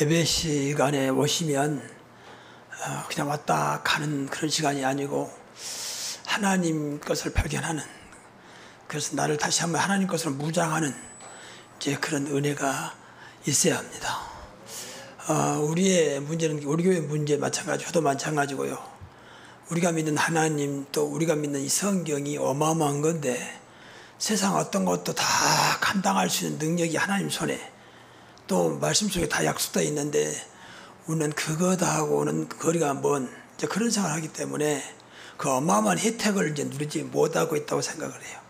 예배 시간에 오시면 그냥 왔다 가는 그런 시간이 아니고 하나님 것을 발견하는, 그래서 나를 다시 한번 하나님 것으로 무장하는 이제 그런 은혜가 있어야 합니다. 우리의 문제는, 우리 교회 문제 마찬가지, 저도 마찬가지고요. 우리가 믿는 하나님, 또 우리가 믿는 이 성경이 어마어마한 건데, 세상 어떤 것도 다 감당할 수 있는 능력이 하나님 손에, 또 말씀 속에 다 약속되어 있는데 우리는 그거하고는 거리가 먼 이제 그런 생각을 하기 때문에 그 어마어마한 혜택을 이제 누리지 못하고 있다고 생각을 해요.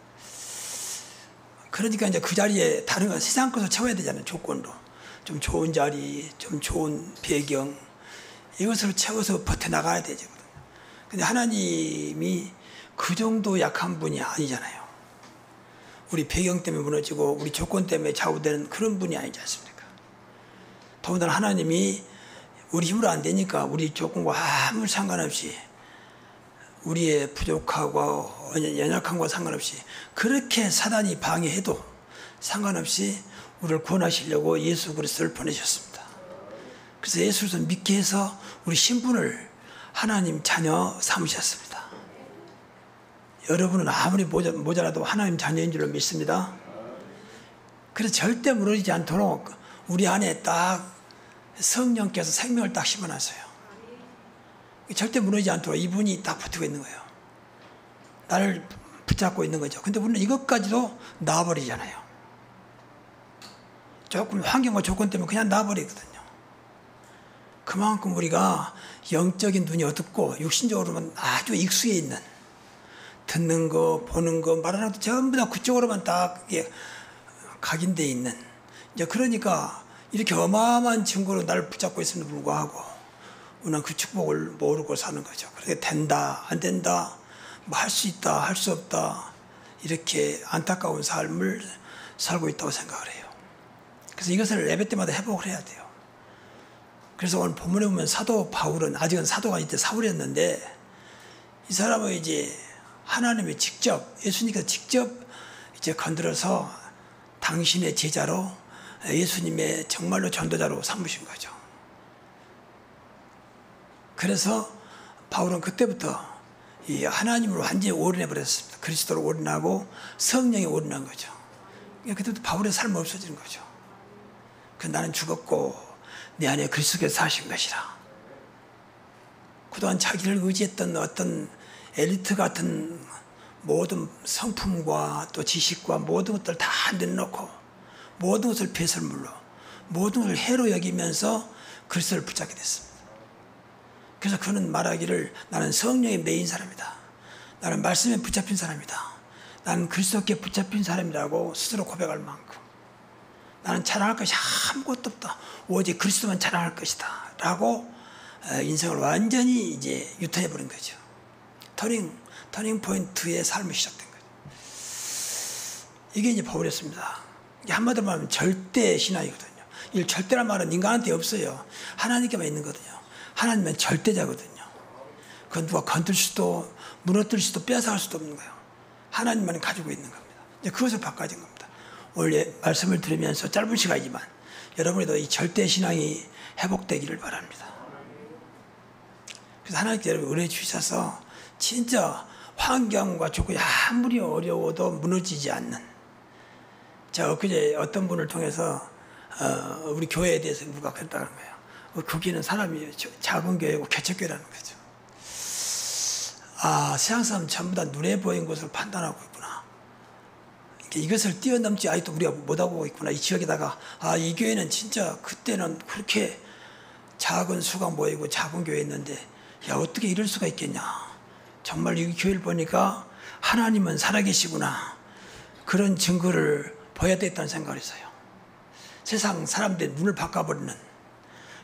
그러니까 이제 그 자리에 다른 건 세상 것을 채워야 되잖아요. 조건으로 좀 좋은 자리, 좀 좋은 배경, 이것을 채워서 버텨나가야 되죠. 근데 하나님이 그 정도 약한 분이 아니잖아요. 우리 배경 때문에 무너지고 우리 조건 때문에 좌우되는 그런 분이 아니지 않습니까? 더군다나 하나님이 우리 힘으로 안 되니까 우리 조건과 아무 상관없이, 우리의 부족하고 연약함과 상관없이, 그렇게 사단이 방해해도 상관없이 우리를 구원하시려고 예수 그리스도를 보내셨습니다. 그래서 예수를 믿게 해서 우리 신분을 하나님 자녀 삼으셨습니다. 여러분은 아무리 모자라도 하나님 자녀인 줄로 믿습니다. 그래서 절대 무너지지 않도록 우리 안에 딱 성령께서 생명을 딱 심어놨어요. 절대 무너지지 않도록 이분이 딱 버티고 있는 거예요. 나를 붙잡고 있는 거죠. 근데 우리는 이것까지도 놔버리잖아요. 조금 환경과 조건 때문에 그냥 놔버리거든요. 그만큼 우리가 영적인 눈이 어둡고 육신적으로만 아주 익숙해 있는, 듣는 거, 보는 거, 말하는 것도 전부 다 그쪽으로만 딱 각인되어 있는, 이제 그러니까 이렇게 어마어마한 증거로 나를 붙잡고 있음에도 불구하고 우리는 그 축복을 모르고 사는 거죠. 그렇게 된다, 안 된다, 뭐 할 수 있다, 할 수 없다, 이렇게 안타까운 삶을 살고 있다고 생각을 해요. 그래서 이것을 예배 때마다 회복을 해야 돼요. 그래서 오늘 본문에 보면 사도 바울은, 아직은 사도가 이제 사울이었는데, 이 사람은 이제 하나님이 직접, 예수님께서 직접 이제 건드려서 당신의 제자로, 예수님의 정말로 전도자로 삼으신 거죠. 그래서 바울은 그때부터 이 하나님으로 완전히 올인해 버렸습니다. 그리스도로 올인하고 성령에 올인한 거죠. 그때부터 바울의 삶은 없어지는 거죠. 나는 죽었고 내 안에 그리스도께서 사신 것이라. 그동안 자기를 의지했던 어떤 엘리트 같은 모든 성품과 또 지식과 모든 것들을 다 내려놓고 모든 것을 배설물로, 모든 것을 해로 여기면서 그리스도를 붙잡게 됐습니다. 그래서 그는 말하기를, 나는 성령에 매인 사람이다. 나는 말씀에 붙잡힌 사람이다. 나는 그리스도께 붙잡힌 사람이라고 스스로 고백할 만큼, 나는 자랑할 것이 아무것도 없다. 오직 그리스도만 자랑할 것이다. 라고 인생을 완전히 이제 유턴해버린 거죠. 터닝 포인트의 삶이 시작된 거죠. 이게 이제 바울이었습니다. 한마디로 말하면 절대 신앙이거든요. 이 절대란 말은 인간한테 없어요. 하나님께만 있는 거거든요. 하나님은 절대자거든요. 그건 누가 건들 수도, 무너뜨릴 수도, 빼앗아갈 수도 없는 거예요. 하나님만 가지고 있는 겁니다. 이제 그것을 바꿔진 겁니다. 오늘 말씀을 들으면서 짧은 시간이지만 여러분에도 이 절대 신앙이 회복되기를 바랍니다. 그래서 하나님께 여러분 은혜 주셔서 진짜 환경과 조건이 아무리 어려워도 무너지지 않는, 제가 엊그제 어떤 분을 통해서 우리 교회에 대해서 누가 그랬다는 거예요. 거기는 사람이 작은 교회고 개척교회라는 거죠. 아, 세상 사람 전부 다 눈에 보이는 것으로 판단하고 있구나. 이것을 뛰어넘지 아직도 우리가 못하고 있구나. 이 지역에다가, 아, 이 교회는 진짜 그때는 그렇게 작은 수가 모이고 작은 교회였는데, 야, 어떻게 이럴 수가 있겠냐. 정말 이 교회를 보니까 하나님은 살아계시구나. 그런 증거를 보여야 되겠다는 생각을 했어요. 세상 사람들의 눈을 바꿔버리는,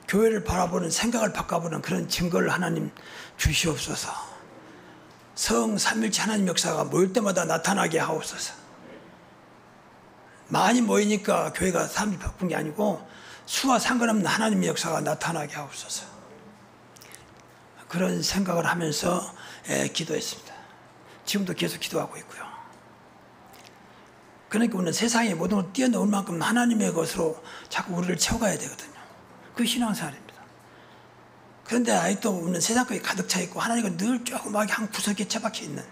교회를 바라보는 생각을 바꿔보는 그런 증거를 하나님 주시옵소서. 성삼일체 하나님 역사가 모일 때마다 나타나게 하옵소서. 많이 모이니까 교회가 사람이 바꾼 게 아니고 수와 상관없는 하나님의 역사가 나타나게 하옵소서. 그런 생각을 하면서 기도했습니다. 지금도 계속 기도하고 있고요. 그러니까 우리는 세상의 모든 걸 뛰어넘을 만큼 하나님의 것으로 자꾸 우리를 채워가야 되거든요. 그게 신앙생활입니다. 그런데 아직도 우리는 세상 것이 가득 차 있고 하나님과 늘 조그맣게 한 구석에 처박혀 있는,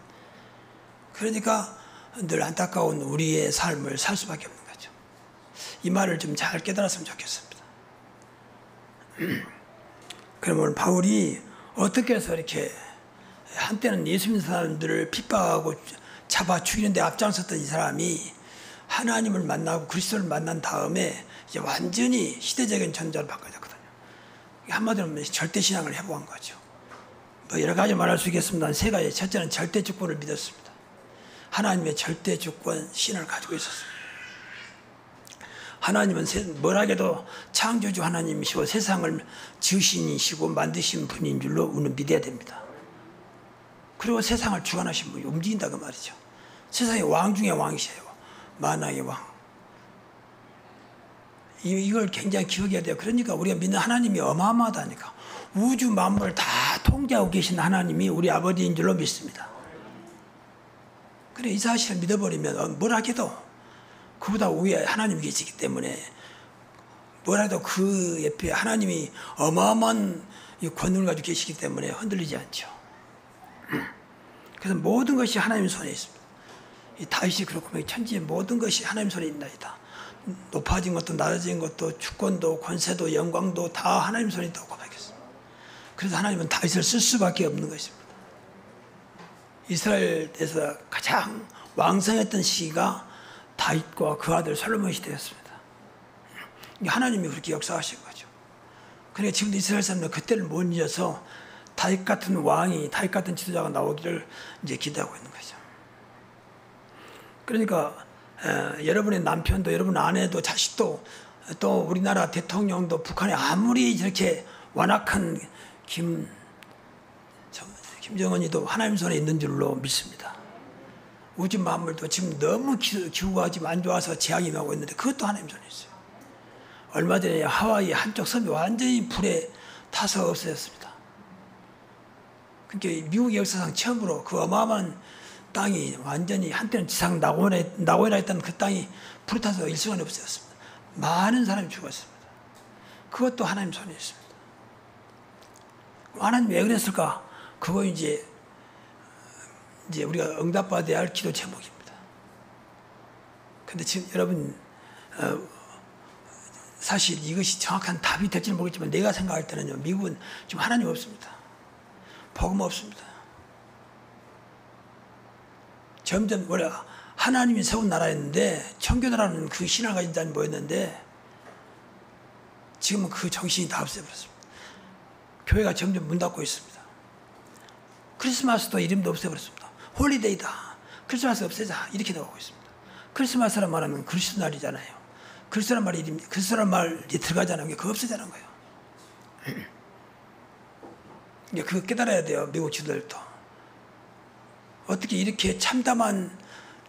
그러니까 늘 안타까운 우리의 삶을 살 수밖에 없는 거죠. 이 말을 좀 잘 깨달았으면 좋겠습니다. 그러면 바울이 어떻게 해서 이렇게 한때는 예수 믿는 사람들을 핍박하고 잡아 죽이는 데 앞장섰던 이 사람이 하나님을 만나고 그리스도를 만난 다음에 이제 완전히 시대적인 존재로 바꿔졌거든요. 한마디로 하면 절대신앙을 회복한 거죠. 뭐 여러 가지 말할 수 있겠습니다. 세 가지. 첫째는 절대주권을 믿었습니다. 하나님의 절대주권 신을 가지고 있었습니다. 하나님은 뭐라 해도 창조주 하나님이시고 세상을 지으신이시고 만드신 분인 줄로 우리는 믿어야 됩니다. 그리고 세상을 주관하신 분이 움직인다 그 말이죠. 세상의 왕 중에 왕이세요. 만왕의 왕. 이걸 굉장히 기억해야 돼요. 그러니까 우리가 믿는 하나님이 어마어마하다니까. 우주 만물을 다 통제하고 계신 하나님이 우리 아버지인 줄로 믿습니다. 그래 이 사실을 믿어버리면 뭘 하게도 그보다 위에 하나님이 계시기 때문에 뭐라도 그 옆에 하나님이 어마어마한 권능을 가지고 계시기 때문에 흔들리지 않죠. 그래서 모든 것이 하나님 손에 있습니다. 이 다윗이 그렇고 천지의 모든 것이 하나님 손에 있나이다. 높아진 것도 낮아진 것도 주권도 권세도 영광도 다 하나님 손에 있다고 고백했습니다. 그래서 하나님은 다윗을 쓸 수밖에 없는 것입니다. 이스라엘에서 가장 왕성했던 시기가 다윗과 그 아들 솔로몬 시대였습니다. 하나님이 그렇게 역사하신 거죠. 그러니까 지금도 이스라엘 사람들은 그때를 못 잊어서 다윗 같은 왕이, 다윗 같은 지도자가 나오기를 이제 기대하고 있는 거죠. 그러니까 여러분의 남편도, 여러분 아내도, 자식도, 또 우리나라 대통령도 북한에 아무리 저렇게 완악한 김정은이도 하나님 손에 있는 줄로 믿습니다. 우주 만물도 지금 너무 기후가 지금 안 좋아서 재앙이 임하고 있는데 그것도 하나님 손에 있어요. 얼마 전에 하와이 한쪽 섬이 완전히 불에 타서 없어졌습니다. 그러니까 미국 역사상 처음으로 그 어마어마한 땅이 완전히 한때는 지상 낙오해라 했던 그 땅이 불에 타서 일시간에 없어졌습니다. 많은 사람이 죽었습니다. 그것도 하나님 손에 있습니다. 하나님 왜 그랬을까? 그거 이제 우리가 응답받아야 할 기도 제목입니다. 근데 지금 여러분, 사실 이것이 정확한 답이 될지는 모르겠지만 내가 생각할 때는요, 미국은 지금 하나님 없습니다. 복음 없습니다. 점점 원래 하나님이 세운 나라였는데 청교도라는 그 신을 가진 자는 모였는데 지금은 그 정신이 다 없애버렸습니다. 교회가 점점 문 닫고 있습니다. 크리스마스도 이름도 없애버렸습니다. 홀리데이다. 크리스마스 없애자. 이렇게 나오고 있습니다. 크리스마스란 말하면 그리스도 날이잖아요. 그리스도란 말이 들어가자는 게 그거 없애자는 거예요. 그거 깨달아야 돼요. 미국 지도자들도. 어떻게 이렇게 참담한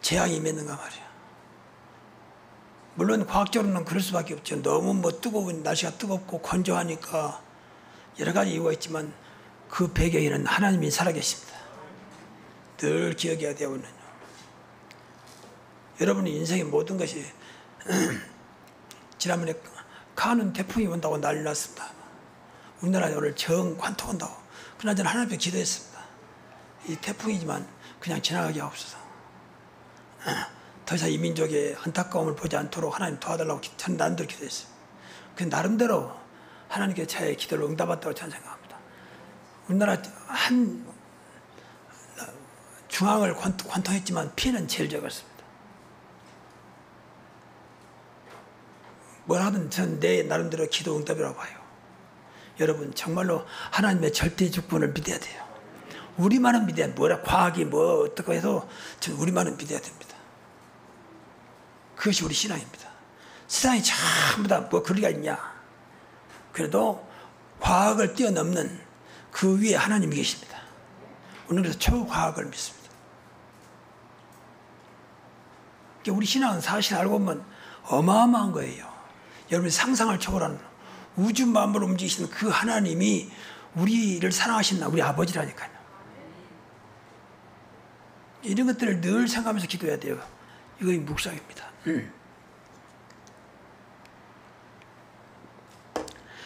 재앙이 임했는가 말이야. 물론 과학적으로는 그럴 수밖에 없죠. 너무 뜨거운 날씨가 뜨겁고 건조하니까 여러 가지 이유가 있지만 그 배경에는 하나님이 살아계십니다. 늘 기억해야 돼요. 우리는. 여러분의 인생의 모든 것이 지난번에 카눈 태풍이 온다고 난리 났습니다. 우리나라에 오늘 정관토 온다고. 그러나 저는 하나님 앞에 기도했습니다. 이 태풍이지만 그냥 지나가게 하옵소서. 더 이상 이 민족의 안타까움을 보지 않도록 하나님 도와달라고 저는 나름대로 기도했어요. 그 나름대로 하나님께 제 기도를 응답받다고 저는 생각합니다. 우리나라 한 중앙을 관통했지만 피해는 제일 적었습니다. 뭘 하든 전 내 나름대로 기도 응답이라고 봐요. 여러분 정말로 하나님의 절대 주권을 믿어야 돼요. 우리만은 믿어야 돼요. 뭐라 과학이 뭐 어떻고 해서 전 우리만은 믿어야 됩니다. 그것이 우리 신앙입니다. 세상이 전부 다 뭐 그리가 있냐. 그래도 과학을 뛰어넘는 그 위에 하나님이 계십니다. 우리는 그래서 초과학을 믿습니다. 우리 신앙은 사실 알고 보면 어마어마한 거예요. 여러분이 상상을 초월하는 우주 만물을 움직이시는 그 하나님이 우리를 사랑하신 우리 아버지라니까요. 이런 것들을 늘 생각하면서 기도해야 돼요. 이거 묵상입니다.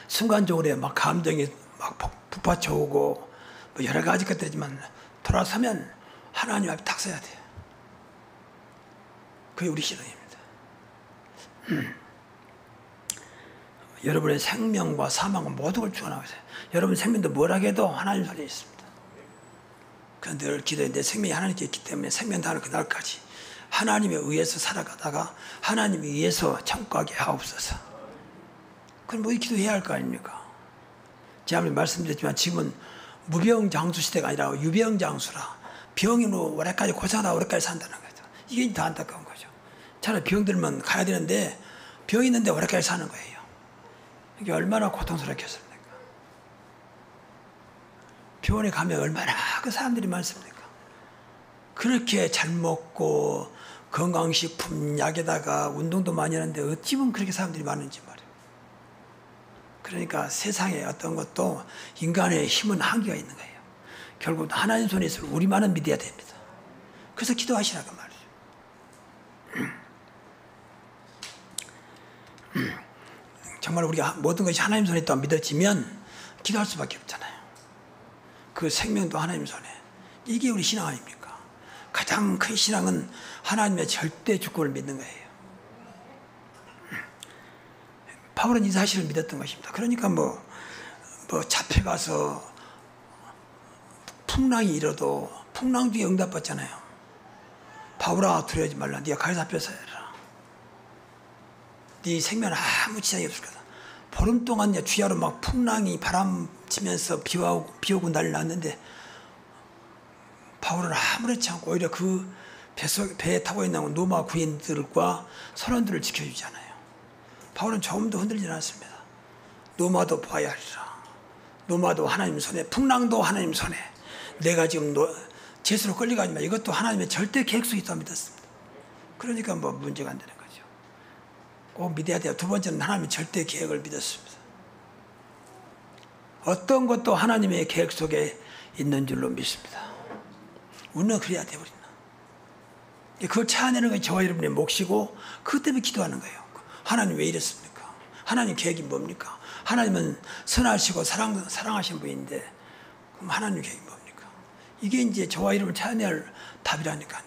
순간적으로 막 감정이 막 북받쳐 오고 뭐 여러 가지 것들이지만 돌아서면 하나님 앞에 탁 서야 돼요. 그게 우리 신앙입니다. 여러분의 생명과 사망과 모든 걸 주관하고 있어요. 여러분 생명도 뭐라고 해도 하나님 손에 있습니다. 그래서 늘 기도해. 내 생명이 하나님께 있기 때문에 생명 다하는 그날까지 하나님에 의해서 살아가다가 하나님에 의해서 천국 가게 하옵소서. 그럼 뭐 기도해야 할 거 아닙니까? 제가 말씀드렸지만 지금은 무병장수 시대가 아니라 유병장수라. 병으로 오래까지 고생하다 오래까지 산다는 거죠. 이게 더 안타까운 거죠. 차라리 병 들면 가야 되는데 병 있는데 오래까지 사는 거예요. 이게 얼마나 고통스럽겠습니까? 병원에 가면 얼마나 그 사람들이 많습니까? 그렇게 잘 먹고 건강식품 약에다가 운동도 많이 하는데 어찌 보면 그렇게 사람들이 많은지 말이에요. 그러니까 세상에 어떤 것도 인간의 힘은 한계가 있는 거예요. 결국 하나님 손에 있으면 우리만은 믿어야 됩니다. 그래서 기도하시라고 말이에요. 정말 우리가 모든 것이 하나님 손에 있다고 믿어지면 기도할 수밖에 없잖아요. 그 생명도 하나님 손에. 이게 우리 신앙 아닙니까? 가장 큰 신앙은 하나님의 절대 주권을 믿는 거예요. 바울은 이 사실을 믿었던 것입니다. 그러니까 뭐 잡혀가서 풍랑이 일어도 풍랑 중에 응답받잖아요. 바울아 두려워하지 말라. 네가 칼 잡혀서 해라. 네 생명 아무 지장이 없을 거다. 보름 동안 주야로 막 풍랑이 바람 치면서 비 오고 난리 났는데 바울은 아무렇지 않고 오히려 그 배에 타고 있는 로마 구인들과 선원들을 지켜주잖아요. 바울은 조금도 흔들리지 않았습니다. 노마도 봐야 하리라. 노마도 하나님 손에, 풍랑도 하나님 손에. 내가 지금 죄수로 끌려가지만 이것도 하나님의 절대 계획 속에 있다고 믿었습니다. 그러니까 뭐 문제가 안 되는 거죠. 꼭 믿어야 돼요. 두 번째는 하나님의 절대 계획을 믿었습니다. 어떤 것도 하나님의 계획 속에 있는 줄로 믿습니다. 우리는 그래야 돼요. 우리는. 그걸 찾아내는 게 저와 여러분의 몫이고 그것 때문에 기도하는 거예요. 하나님 왜 이랬습니까? 하나님 계획이 뭡니까? 하나님은 선하시고 사랑하신 분인데 그럼 하나님 계획이 뭡니까? 이게 이제 저와 여러분을 찾아내야 할 답이라니까요.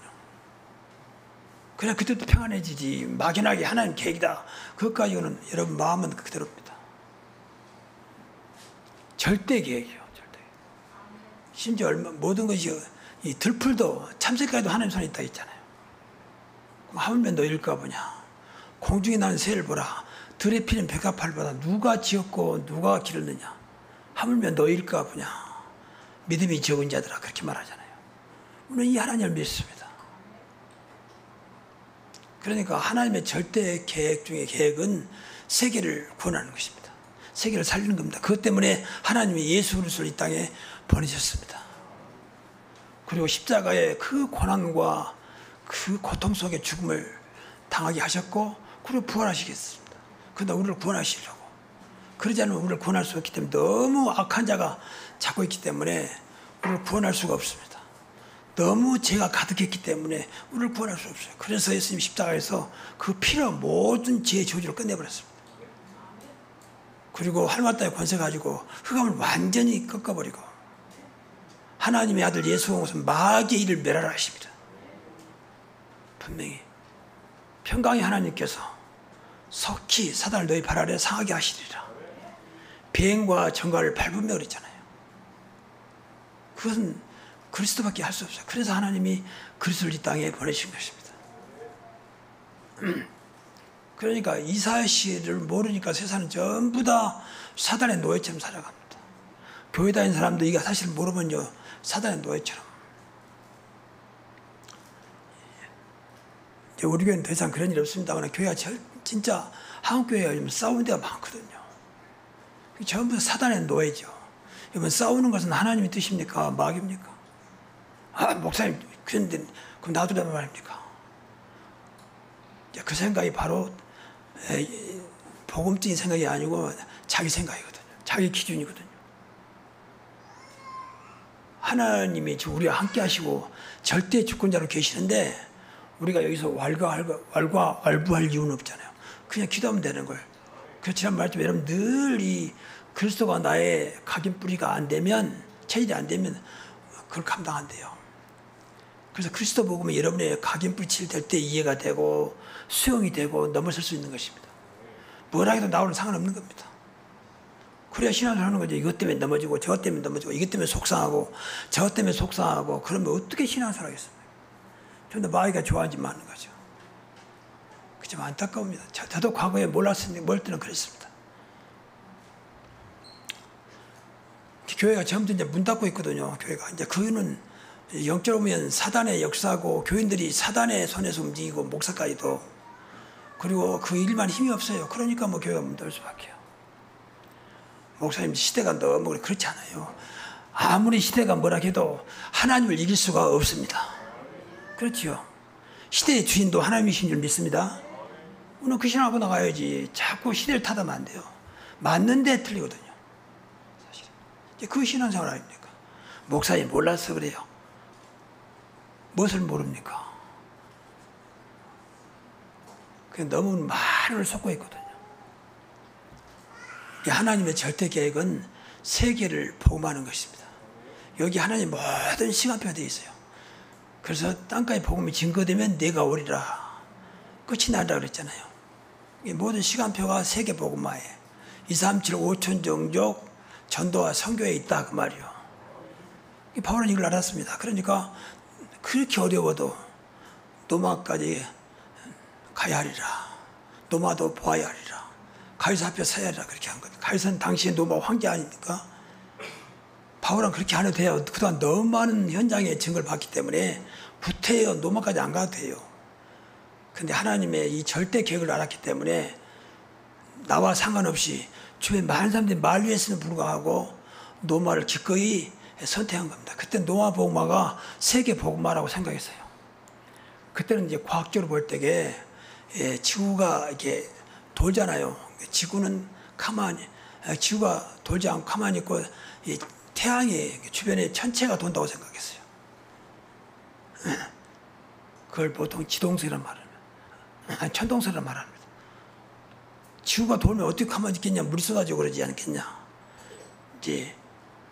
그래 그때도 평안해지지. 막연하게 하나님 계획이다. 그것까지는 여러분 마음은 그대로입니다. 절대 계획이요. 절대. 심지어 모든 것이 이 들풀도 참새까지도 하나님 손에 있다 했잖아요. 그럼 하물며 너일까 보냐. 공중에 나는 새를 보라. 들에 피는 백합화보다 누가 지었고 누가 기르느냐. 하물며 너일까 보냐. 믿음이 적은 자들아. 그렇게 말하잖아요. 우리는 이 하나님을 믿습니다. 그러니까 하나님의 절대 계획 중에 계획은 세계를 구원하는 것입니다. 세계를 살리는 겁니다. 그것 때문에 하나님이 예수 그리스도를 이 땅에 보내셨습니다. 그리고 십자가의 그 고난과 그 고통 속의 죽음을 당하게 하셨고 그리고 부활하시겠습니다. 그러나 우리를 구원하시려고. 그러지 않으면 우리를 구원할 수 없기 때문에 너무 악한 자가 잡고 있기 때문에 우리를 구원할 수가 없습니다. 너무 죄가 가득했기 때문에 우리를 구원할 수 없어요. 그래서 예수님 십자가에서 그 피로 모든 죄의 저주를 끝내버렸습니다. 그리고 할마 땅의 권세 가지고 흑암을 완전히 꺾어버리고 하나님의 아들 예수 그리스도는 마귀의 일을 멸하라 하십니다. 분명히 평강의 하나님께서 속히 사단을 너희 발 아래 상하게 하시리라. 비행과 정갈을 밟으며 그랬잖아요. 그것은 그리스도밖에 할 수 없어요. 그래서 하나님이 그리스도를 이 땅에 보내신 것입니다. 그러니까 이 사실을 모르니까 세상은 전부 다 사단의 노예처럼 살아갑니다. 교회 다니는 사람도 이게 사실 모르면요 사단의 노예처럼. 우리 교회는 더 이상 그런 일 없습니다만 교회가 진짜 한국 교회가 요즘 싸우는 데가 많거든요. 전부 다 사단의 노예죠. 여러분 싸우는 것은 하나님의 뜻입니까? 마귀입니까? 아 목사님 그런데 그럼 놔두란 말입니까? 그 생각이 바로 복음적인 생각이 아니고 자기 생각이거든요. 자기 기준이거든요. 하나님이 지금 우리와 함께 하시고 절대 주권자로 계시는데 우리가 여기서 왈가왈부할 이유는 없잖아요. 그냥 기도하면 되는 걸. 그래서 지난 말씀 여러분 늘 이 그리스도가 나의 각인 뿌리가 안 되면, 체질이 안 되면 그걸 감당한대요. 그래서 그리스도 복음이 여러분의 각인 뿌리칠 될 때 이해가 되고 수용이 되고 넘어설 수 있는 것입니다. 뭐라 해도 나오는 상관없는 겁니다. 그래야 신앙을 하는 거죠. 이것 때문에 넘어지고 저것 때문에 넘어지고 이것 때문에 속상하고 저것 때문에 속상하고 그러면 어떻게 신앙을 하겠습니까? 좀 더 마귀가 좋아하지 않는 거죠. 그좀 안타까웁니다. 저도 과거에 몰랐으니 뭘 때는 그랬습니다. 교회가 전부 이제 문 닫고 있거든요. 교회가 이제 그거는 영적으로 보면 사단의 역사고 교인들이 사단의 손에서 움직이고 목사까지도, 그리고 그 일만 힘이 없어요. 그러니까 뭐 교회가 문 닫을 수밖에요. 목사님 시대가 너무 그렇지 않아요. 아무리 시대가 뭐라 해도 하나님을 이길 수가 없습니다. 그렇지요. 시대의 주인도 하나님이신 줄 믿습니다. 오늘 그 신앙하고 나가야지. 자꾸 시대를 타다면 안 돼요. 맞는데 틀리거든요. 사실 그 신앙생활 아닙니까? 목사님 몰라서 그래요. 무엇을 모릅니까? 그냥 너무 많은 속고 있거든요. 하나님의 절대 계획은 세계를 복음하는 것입니다. 여기 하나님 모든 시간표가 되어 있어요. 그래서 땅까지 복음이 증거되면 내가 오리라. 끝이 나리라 그랬잖아요. 모든 시간표가 세계 복음화에 237 5천 종족 전도와 선교에 있다 그 말이요. 바울은 이걸 알았습니다. 그러니까 그렇게 어려워도 노마까지 가야 하리라. 노마도 보아야 하리라. 가이사 앞에 서야 하리라. 그렇게 한 겁니다. 가이사는 당시에 노마 황제 아닙니까? 바울은 그렇게 안 해도 돼요. 그동안 너무 많은 현장의 증거를 봤기 때문에 구태여 노마까지 안 가도 돼요. 근데 하나님의 이 절대 계획을 알았기 때문에 나와 상관없이 주변 많은 사람들이 만류했음에도 불구하고 노마를 기꺼이 선택한 겁니다. 그때 노마 복음화가 세계 복음화라고 생각했어요. 그때는 이제 과학적으로 볼 때에 지구가 이렇게 돌잖아요. 지구는 가만히, 지구가 돌지 않고 가만히 있고 태양이 주변에 전체가 돈다고 생각했어요. 그걸 보통 지동설이란 말을, 아니 천동설이란 말합니다. 지구가 돌면 어떻게 가만히 있겠냐, 물이 쏟아지고 그러지 않겠냐. 이제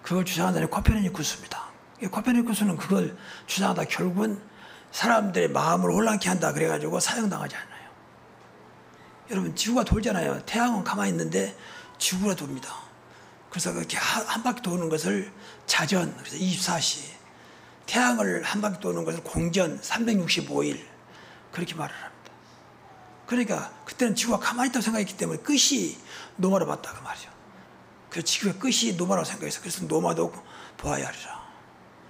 그걸 주장한 사람이 코페르니쿠스입니다. 코페르니쿠스는 그걸 주장하다 결국은 사람들의 마음을 혼란케 한다 그래가지고 사형당하지 않아요. 여러분 지구가 돌잖아요. 태양은 가만히 있는데 지구가 돕니다. 그래서 그렇게 한 바퀴 도는 것을 자전, 그래서 24시, 태양을 한 바퀴 도는 것을 공전 365일 그렇게 말을 합니다. 그러니까 그때는 지구가 가만히 있다고 생각했기 때문에 끝이 노마로 봤다 그 말이죠. 그래서 지구의 끝이 노마라고 생각했어요. 그래서 노마도 보아야 하리라.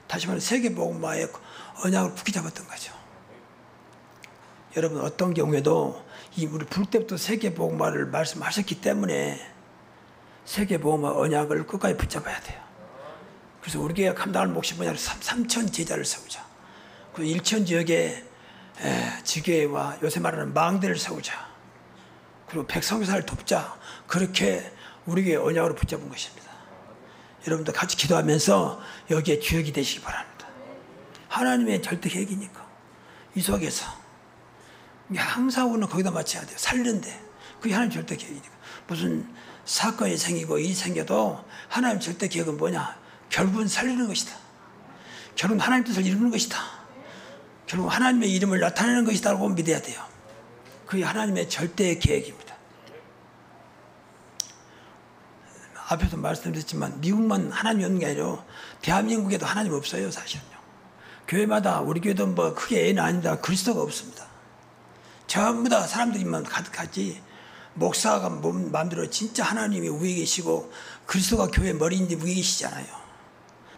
다시 말해 세계복음화의 언약을 굳게 잡았던 거죠. 여러분 어떤 경우에도 우리 불 때부터 세계복음화를 말씀하셨기 때문에 세계복음화 언약을 끝까지 붙잡아야 돼요. 그래서 우리 교회가 감당할 몫이 뭐냐면 3천 제자를 세우자. 그리고 일천 지역에 지교회와 요새 말하는 망대를 세우자. 그리고 백성교사를 돕자. 그렇게 우리 교회 언약으로 붙잡은 것입니다. 여러분도 같이 기도하면서 여기에 주역이 되시기 바랍니다. 하나님의 절대 계획이니까 이 속에서 항상 우리는 거기다 맞춰야 돼요. 살는데 그게 하나님 절대 계획이니까. 무슨 사건이 생기고 일이 생겨도 하나님 절대 계획은 뭐냐? 결국은 살리는 것이다. 결국은 하나님 뜻을 이루는 것이다. 결국 하나님의 이름을 나타내는 것이다라고 믿어야 돼요. 그게 하나님의 절대 계획입니다. 앞에서 말씀드렸지만 미국만 하나님이 없는 게 아니라 대한민국에도 하나님 없어요. 사실은요. 교회마다 우리 교회도 뭐 크게 애는 아닙니다. 그리스도가 없습니다. 전부 다 사람들이만 가득하지 목사가 마음대로 진짜 하나님이 위에 계시고 그리스도가 교회 머리인데 위에 계시잖아요.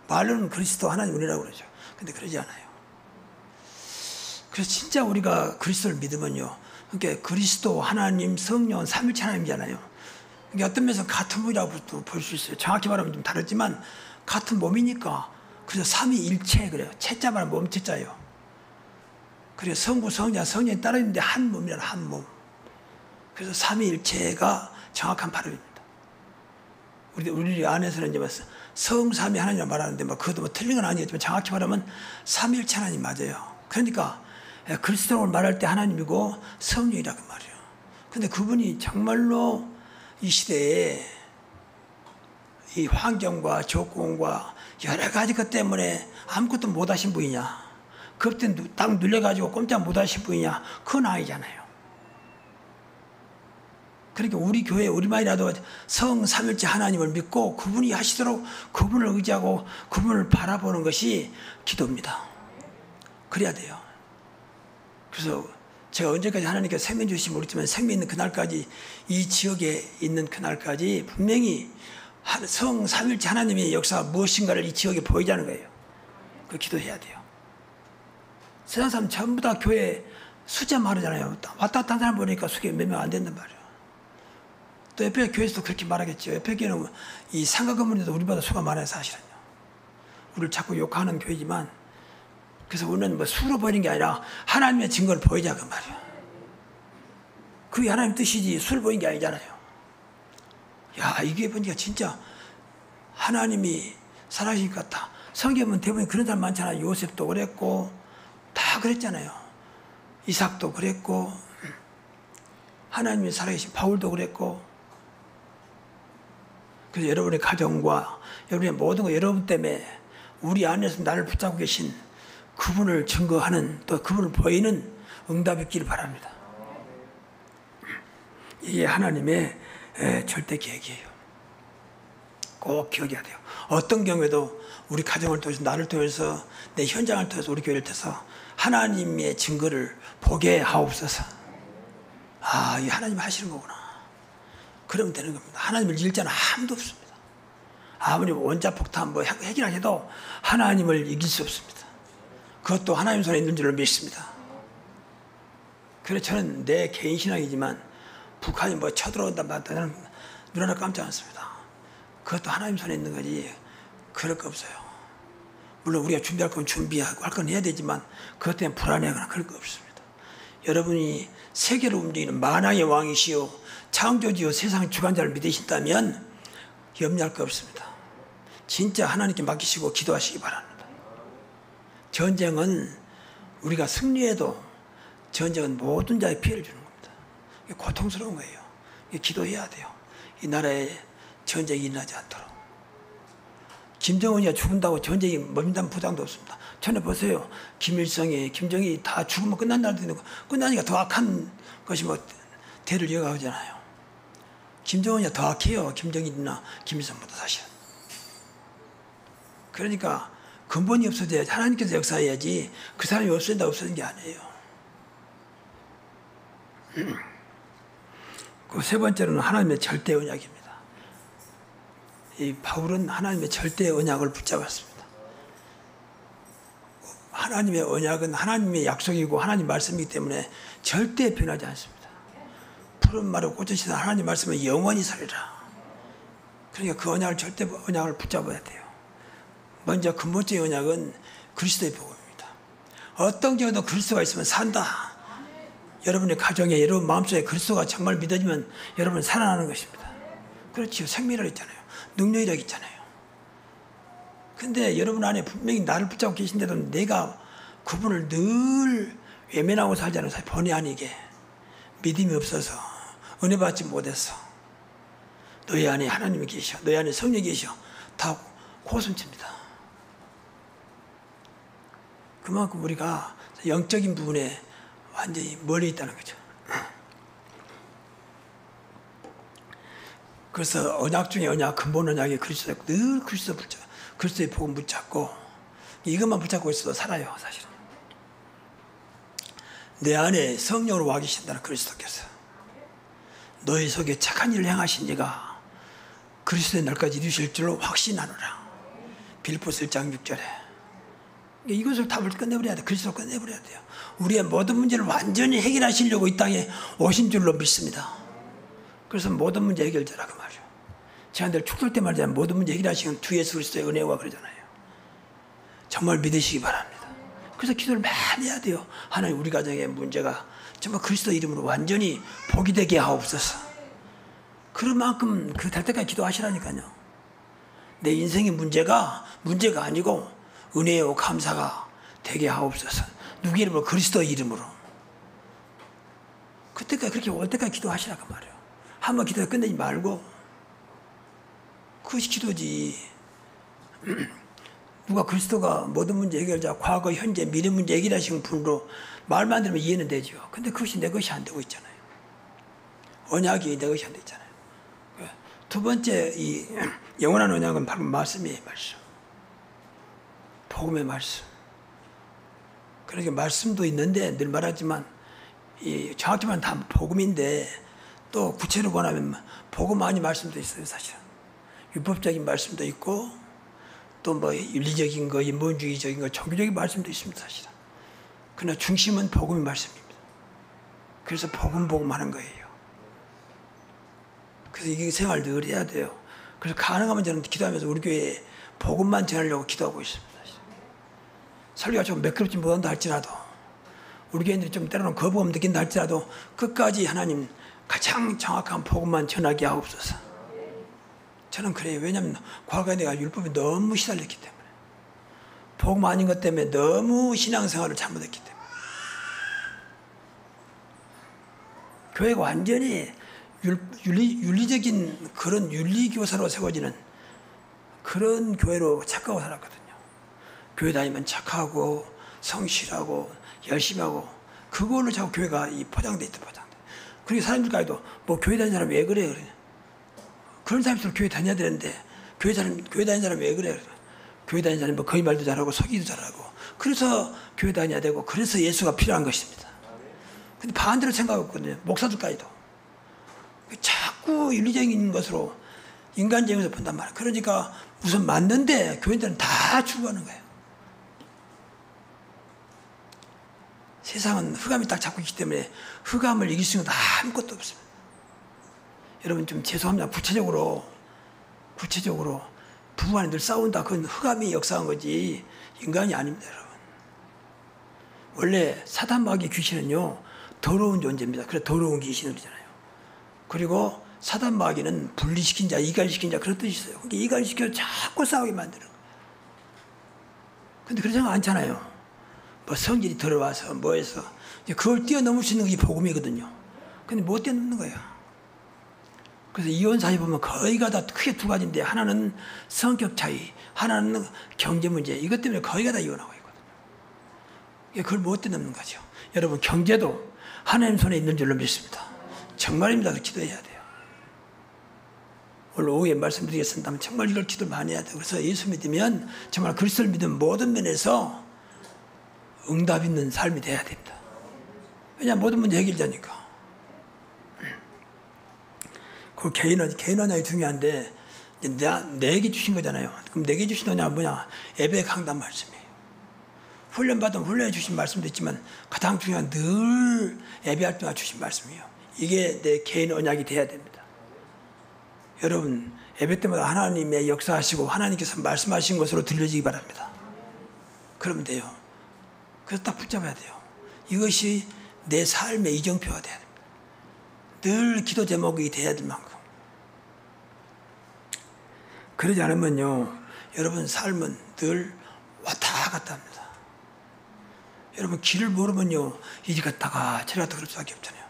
말로는 그리스도 하나님 우리라고 그러죠. 근데 그러지 않아요. 그래서 진짜 우리가 그리스도를 믿으면요. 그러니까 그리스도, 하나님, 성령, 삼위일체 하나님이잖아요. 그러니까 어떤 면에서 같은 분이라고 볼 수 있어요. 정확히 말하면 좀 다르지만 같은 몸이니까. 그래서 삼위일체 그래요. 체자 말하면 몸체자예요. 그래서 성부, 성자, 성령이 따로 있는데 한 몸이란 한 몸. 그래서 삼위일체가 정확한 발음입니다. 우리 안에서는 이제 성삼위 하나님이라고 말하는데 그것도 틀린 건 아니겠지만 정확히 말하면 삼위일체 하나님 맞아요. 그러니까 그리스도를 말할 때 하나님이고 성령이라고 말이에요. 근데 그분이 정말로 이 시대에 이 환경과 조건과 여러 가지 것 때문에 아무것도 못하신 분이냐, 그때 딱 눌려가지고 꼼짝 못하신 분이냐, 그건 아니잖아요. 그러니까 우리 교회 우리만이라도 성 삼일째 하나님을 믿고 그분이 하시도록 그분을 의지하고 그분을 바라보는 것이 기도입니다. 그래야 돼요. 그래서 제가 언제까지 하나님께서 생명 주실지 모르지만 생명 있는 그날까지, 이 지역에 있는 그날까지 분명히 성 삼일째 하나님의 역사가 무엇인가를 이 지역에 보이자는 거예요. 그 기도해야 돼요. 세상 사람 전부 다 교회 숫자 말하잖아요. 왔다 갔다 하는 사람 보니까 수계 몇 명 안 된단 말이에요. 또 옆에 교회에서도 그렇게 말하겠죠. 옆에 교회는 이 상가 건물인데도 우리보다 수가 많아요, 사실은요. 우리를 자꾸 욕하는 교회지만, 그래서 우리는 뭐 수로 보이는 게 아니라 하나님의 증거를 보이자 그 말이에요. 그게 하나님 뜻이지 수를 보이는 게 아니잖아요. 야, 이게 보니까 진짜 하나님이 살아계신 것 같다. 성경은 대부분 그런 사람 많잖아요. 요셉도 그랬고 다 그랬잖아요. 이삭도 그랬고 하나님이 살아계신 바울도 그랬고. 그래서 여러분의 가정과 여러분의 모든 거 여러분 때문에 우리 안에서 나를 붙잡고 계신 그분을 증거하는, 또 그분을 보이는 응답이 있기를 바랍니다. 이게 하나님의 절대 계획이에요. 꼭 기억해야 돼요. 어떤 경우에도 우리 가정을 통해서, 나를 통해서, 내 현장을 통해서, 우리 교회를 통해서 하나님의 증거를 보게 하옵소서. 아, 이 하나님 하시는 거구나. 그러면 되는 겁니다. 하나님을 이길 자는 아무도 없습니다. 아무리 원자폭탄 뭐 핵이라해도 하나님을 이길 수 없습니다. 그것도 하나님 손에 있는 줄로 믿습니다. 그래서 저는 내 개인 신앙이지만 북한이 뭐 쳐들어온다 말다 저는 눈 하나 깜짝 않습니다. 그것도 하나님 손에 있는 거지 그럴 거 없어요. 물론 우리가 준비할 건 준비하고 할 건 해야 되지만 그것 때문에 불안해하거나 그럴 거 없습니다. 여러분이 세계를 움직이는 만왕의 왕이시오 창조주요 세상 주관자를 믿으신다면 염려할 거 없습니다. 진짜 하나님께 맡기시고 기도하시기 바랍니다. 전쟁은 우리가 승리해도 전쟁은 모든 자에 피해를 주는 겁니다. 이게 고통스러운 거예요. 이게 기도해야 돼요. 이 나라에 전쟁이 일어나지 않도록. 김정은이가 죽은다고 전쟁이 멈춘다는 보장도 없습니다. 전에 보세요. 김일성이, 김정일이 다 죽으면 끝난다는 데는 끝나니까 더 악한 것이 뭐 대를 이어가잖아요. 김정은이가 더 악해요. 김정일이나 김일성보다 사실은. 그러니까 근본이 없어져야지. 하나님께서 역사해야지 그 사람이 없어진다고 없어진 게 아니에요. 그 세 번째로는 하나님의 절대 언약입니다. 이 바울은 하나님의 절대 언약을 붙잡았습니다. 하나님의 언약은 하나님의 약속이고 하나님 말씀이기 때문에 절대 변하지 않습니다. 푸른 말을 꽂으시다 하나님 말씀은 영원히 살리라. 그러니까 그 언약을 절대 언약을 붙잡아야 돼요. 먼저 근본적인 언약은 그리스도의 복음입니다. 어떤 경우도 그리스도가 있으면 산다. 여러분의 가정에, 여러분 마음속에 그리스도가 정말 믿어지면 여러분은 살아나는 것입니다. 그렇지요. 생명이라고 있잖아요. 능력이라고 있잖아요. 근데 여러분 안에 분명히 나를 붙잡고 계신데도 내가 그분을 늘 외면하고 살자는 사실 본의 아니게 믿음이 없어서 은혜 받지 못해서 너희 안에 하나님이 계셔, 너희 안에 성령이 계셔 다 고순칩니다. 그만큼 우리가 영적인 부분에 완전히 멀리 있다는 거죠. 그래서 언약 중에 언약, 근본 언약이 그리스도, 늘 그리스도 붙잡고, 그리스도의 복음 붙잡고, 이것만 붙잡고 있어도 살아요, 사실은. 내 안에 성령으로 와 계신다는 그리스도께서. 너희 속에 착한 일을 행하신 이가 그리스도의 날까지 이루실 줄로 확신하노라. 빌립보서 1장 6절에. 이것을 답을 끝내버려야 돼. 그리스도로 끝내버려야 돼요. 우리의 모든 문제를 완전히 해결하시려고 이 땅에 오신 줄로 믿습니다. 그래서 모든 문제 해결자라 그 말이에요. 제가 늘 축도할 때 말하자면 모든 문제 해결하시는 주 예수 그리스도의 은혜와 그러잖아요. 정말 믿으시기 바랍니다. 그래서 기도를 많이 해야 돼요. 하나님 우리 가정의 문제가 정말 그리스도 이름으로 완전히 복이 되게 하옵소서. 그런 만큼 그 될 때까지 기도하시라니까요. 내 인생의 문제가 아니고 은혜요 감사가 되게 하옵소서. 누구 이름으로? 그리스도의 이름으로. 그때까지 그렇게 올 때까지 기도하시라고 말이에요. 한번 기도해 끝내지 말고. 그것이 기도지. 누가 그리스도가 모든 문제 해결자, 과거, 현재, 미래 문제 해결하시는 분으로 말만 들으면 이해는 되죠. 근데 그것이 내 것이 안 되고 있잖아요. 언약이 내 것이 안 되고 있잖아요. 두 번째 이 영원한 언약은 바로 말씀이에요. 말씀. 복음의 말씀. 그러니까 말씀도 있는데 늘 말하지만 이 정확히 말하면 다 복음인데 또 구체로 보면 복음 아닌 말씀도 있어요. 사실은. 율법적인 말씀도 있고 또 뭐 윤리적인 거, 인본주의적인 거, 종교적인 말씀도 있습니다. 사실은. 그러나 중심은 복음의 말씀입니다. 그래서 복음 하는 거예요. 그래서 이게 생활 늘 해야 돼요. 그래서 가능하면 저는 기도하면서 우리 교회에 복음만 전하려고 기도하고 있습니다. 설교가 좀 매끄럽지 못한다 할지라도 우리 교인들이 좀 때로는 거부감 느낀다 할지라도 끝까지 하나님 가장 정확한 복음만 전하게 하옵소서. 저는 그래요. 왜냐하면 과거에 내가 율법에 너무 시달렸기 때문에 복음 아닌 것 때문에 너무 신앙생활을 잘못했기 때문에 교회가 완전히 윤리적인 그런 윤리교사로 세워지는 그런 교회로 착각하고 살았거든요. 교회 다니면 착하고 성실하고 열심히 하고 그걸로 자꾸 교회가 포장돼 있다 포장돼. 그리고 사람들까지도 뭐 교회 다니는 사람 왜 그래 그래. 그런 사람들은 교회 다녀야 되는데 교회 다니는 사람 왜 그래. 교회 다니는 사람이 뭐 거짓 말도 잘하고 속이도 잘하고 그래서 교회 다녀야 되고 그래서 예수가 필요한 것입니다. 근데 반대로 생각했거든요. 목사들까지도. 자꾸 윤리적인 것으로 인간적인 것을 본단 말이에요. 그러니까 우선 맞는데 교인들은 다 추구하는 거예요. 세상은 흑암이 딱 잡고 있기 때문에 흑암을 이길 수 있는 건 아무것도 없습니다. 여러분 좀 죄송합니다. 구체적으로 부부간에 늘 싸운다. 그건 흑암이 역사한 거지 인간이 아닙니다. 여러분. 원래 사단 마귀 귀신은요 더러운 존재입니다. 그래서 더러운 귀신이잖아요. 그리고 사단 마귀는 분리시킨 자, 이간시킨 자 그런 뜻이 있어요. 그러니까 이간시켜서 자꾸 싸우게 만드는 거예요. 근데 그런 생각 않잖아요. 뭐 성질이 들어와서 뭐해서 그걸 뛰어넘을 수 있는 게 복음이거든요. 근데 못 뛰어넘는 거예요. 그래서 이혼 사회 보면 거의가 다 크게 두 가지인데 하나는 성격 차이, 하나는 경제 문제. 이것 때문에 거의가 다 이혼하고 있거든요. 그걸 못 뛰어넘는 거죠. 여러분 경제도 하나님 손에 있는 줄로 믿습니다. 정말입니다. 기도해야 돼요. 오늘 오후에 말씀드리겠습니다만 정말 이걸 기도를 많이 해야 돼요. 그래서 예수 믿으면 정말 그리스도를 믿으면 모든 면에서 응답 있는 삶이 돼야 됩니다. 왜냐하면 모든 문제 해결자니까. 그 개인 언약이 중요한데 내게 주신 거잖아요. 그럼 내게 주신 언약은 뭐냐? 예배 강단 말씀이에요. 훈련받은 훈련해 주신 말씀도 있지만 가장 중요한 늘 예배할 때마다 주신 말씀이에요. 이게 내 개인 언약이 돼야 됩니다. 여러분 예배 때마다 하나님의 역사하시고 하나님께서 말씀하신 것으로 들려지기 바랍니다. 그러면 돼요. 그래서 딱 붙잡아야 돼요. 이것이 내 삶의 이정표가 돼야 됩니다. 늘 기도 제목이 돼야 될 만큼. 그러지 않으면요, 여러분 삶은 늘 왔다 갔다 합니다. 여러분 길을 모르면요, 이리 갔다가 저리 갔다가 그럴 수밖에 없잖아요.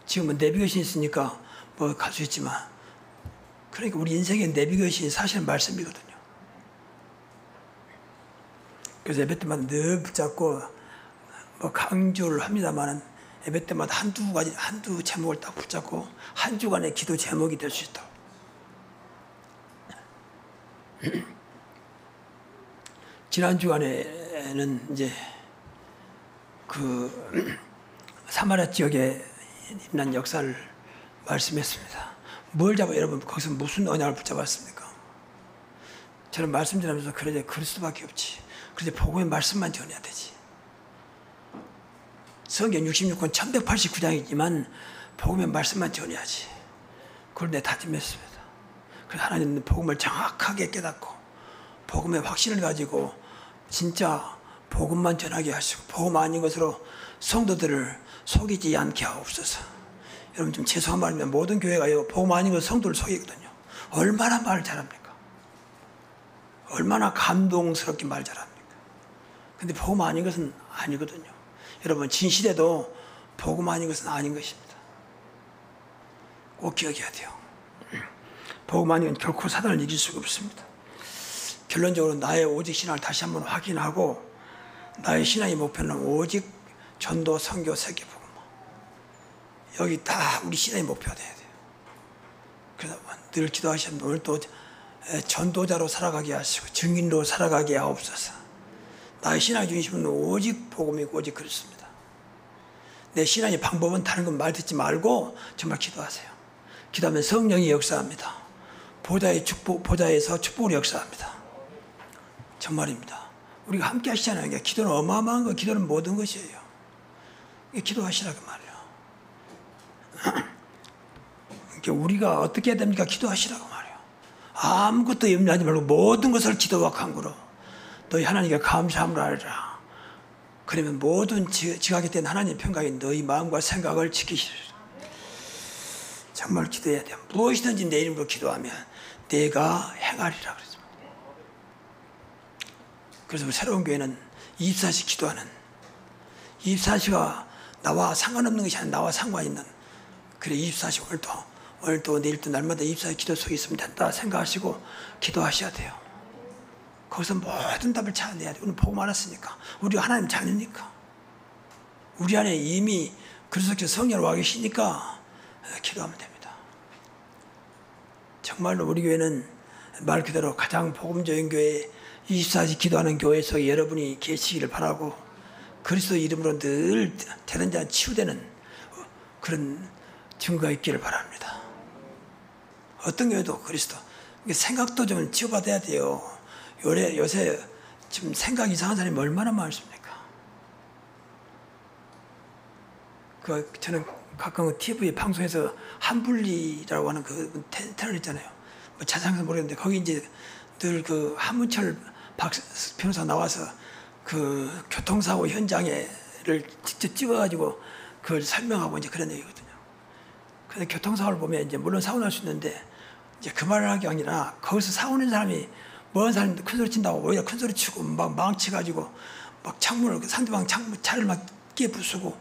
지금은 내비게이션이 있으니까 뭐 갈 수 있지만, 그러니까 우리 인생의 내비게이션이 사실은 말씀이거든요. 그래서 예배 때마다 늘 붙잡고 뭐 강조를 합니다만은 예배 때마다 한두 제목을 딱 붙잡고 한 주간의 기도 제목이 될 수 있다. 지난 주간에는 이제 그 사마리아 지역에 있는 역사를 말씀했습니다. 뭘 잡아 여러분 거기서 무슨 언약을 붙잡았습니까? 저는 말씀드리면서 그래 그리스도밖에 없지. 그런데 복음의 말씀만 전해야 되지. 성경 66권 1189장이지만 복음의 말씀만 전해야지. 그걸 내 다짐했습니다. 그래서 하나님은 복음을 정확하게 깨닫고 복음의 확신을 가지고 진짜 복음만 전하게 하시고 복음 아닌 것으로 성도들을 속이지 않게 하옵소서. 여러분 좀 죄송한 말입니다. 모든 교회가요 복음 아닌 것 성도를 속이거든요. 얼마나 말 잘합니까? 얼마나 감동스럽게 말 잘합니까? 근데 복음 아닌 것은 아니거든요. 여러분, 진실에도 복음 아닌 것은 아닌 것입니다. 꼭 기억해야 돼요. 복음 아닌 건 결코 사단을 이길 수가 없습니다. 결론적으로 나의 오직 신앙을 다시 한번 확인하고, 나의 신앙의 목표는 오직 전도, 선교, 세계 복음. 여기 다 우리 신앙의 목표가 돼야 돼요. 그래서 늘 기도하시면 오늘 또 전도자로 살아가게 하시고 증인으로 살아가게 하옵소서. 나의 신앙의 중심은 오직 복음이고 오직 그리스도입니다. 내 신앙의 방법은 다른 건 말 듣지 말고 정말 기도하세요. 기도하면 성령이 역사합니다. 보좌에서 축복으로 역사합니다. 정말입니다. 우리가 함께 하시잖아요. 그러니까 기도는 어마어마한 거, 기도는 모든 것이에요. 기도하시라고 말이에요. 그러니까 우리가 어떻게 해야 됩니까? 기도하시라고 말이에요. 아무것도 염려하지 말고 모든 것을 기도와 간구로 너희 하나님께 감사함을 하리라. 그러면 모든 지각에 대한 하나님의 평강이 너희 마음과 생각을 지키시리라. 정말 기도해야 돼요. 무엇이든지 내 이름으로 기도하면 내가 행하리라 그랬습니다. 그래서 새로운 교회는 24시 기도하는, 24시가 나와 상관없는 것이 아니라 나와 상관있는, 그래 24시 오늘도 내일도 날마다 24시 기도 속에 있으면 된다 생각하시고 기도하셔야 돼요. 거기서 모든 답을 찾아내야 돼요. 오늘 복음 알았으니까, 우리가 하나님 자녀니까, 우리 안에 이미 그리스도께서 성령으로 와 계시니까 기도하면 됩니다. 정말로 우리 교회는 말 그대로 가장 복음적인 교회, 24시 기도하는 교회 속에 여러분이 계시기를 바라고, 그리스도 이름으로 늘 되는 자 치유되는 그런 증거가 있기를 바랍니다. 어떤 교회도 그리스도, 생각도 좀 치유받아야 돼요. 요새 지금 생각 이상한 사람이 얼마나 많습니까? 저는 가끔 TV 방송에서 한분리라고 하는 그 채널 있잖아요. 뭐 자세한 모르겠는데 거기 이제 늘 그 한문철 변호사 나와서 그 교통사고 현장을 직접 찍어가지고 그걸 설명하고 이제 그런 얘기거든요. 근데 교통사고를 보면 이제 물론 사고 날 수 있는데 이제 그 말을 할 게 아니라 거기서 사고 낸 사람이 먼 사람이 큰 소리 친다고 오히려 큰 소리 치고 막 망치가지고 막 창문을 상대방 차를 막 끼에 부수고,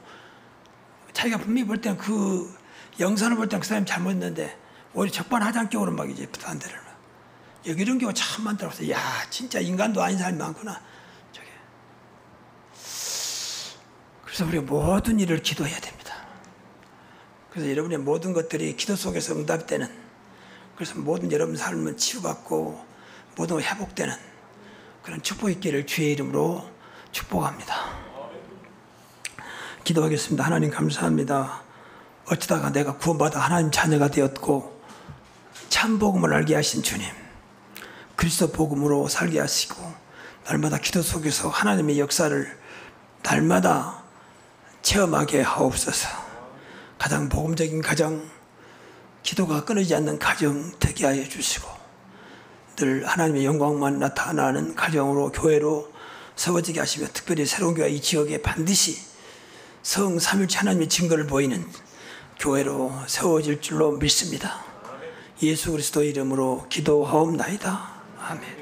자기가 분명히 볼 때는 그 영상을 볼 때는 그 사람이 잘못했는데 오히려 적반하장격으로 막 이제 부탁한 데를 여기 이런 경우가 참 많다고 해서, 야 진짜 인간도 아닌 사람이 많구나 저게. 그래서 우리가 모든 일을 기도해야 됩니다. 그래서 여러분의 모든 것들이 기도 속에서 응답이 되는, 그래서 모든 여러분 삶은 치유받고 모든 회복되는 그런 축복 있기를 주의 이름으로 축복합니다. 기도하겠습니다. 하나님 감사합니다. 어쩌다가 내가 구원받아 하나님 자녀가 되었고 참 복음을 알게 하신 주님, 그리스도 복음으로 살게 하시고 날마다 기도 속에서 하나님의 역사를 날마다 체험하게 하옵소서. 가장 복음적인 가정, 기도가 끊어지지 않는 가정 되게 하여 주시고 늘 하나님의 영광만 나타나는 가정으로, 교회로 세워지게 하시며, 특별히 새로운 교회 이 지역에 반드시 성삼일체 하나님의 증거를 보이는 교회로 세워질 줄로 믿습니다. 예수 그리스도 이름으로 기도하옵나이다. 아멘.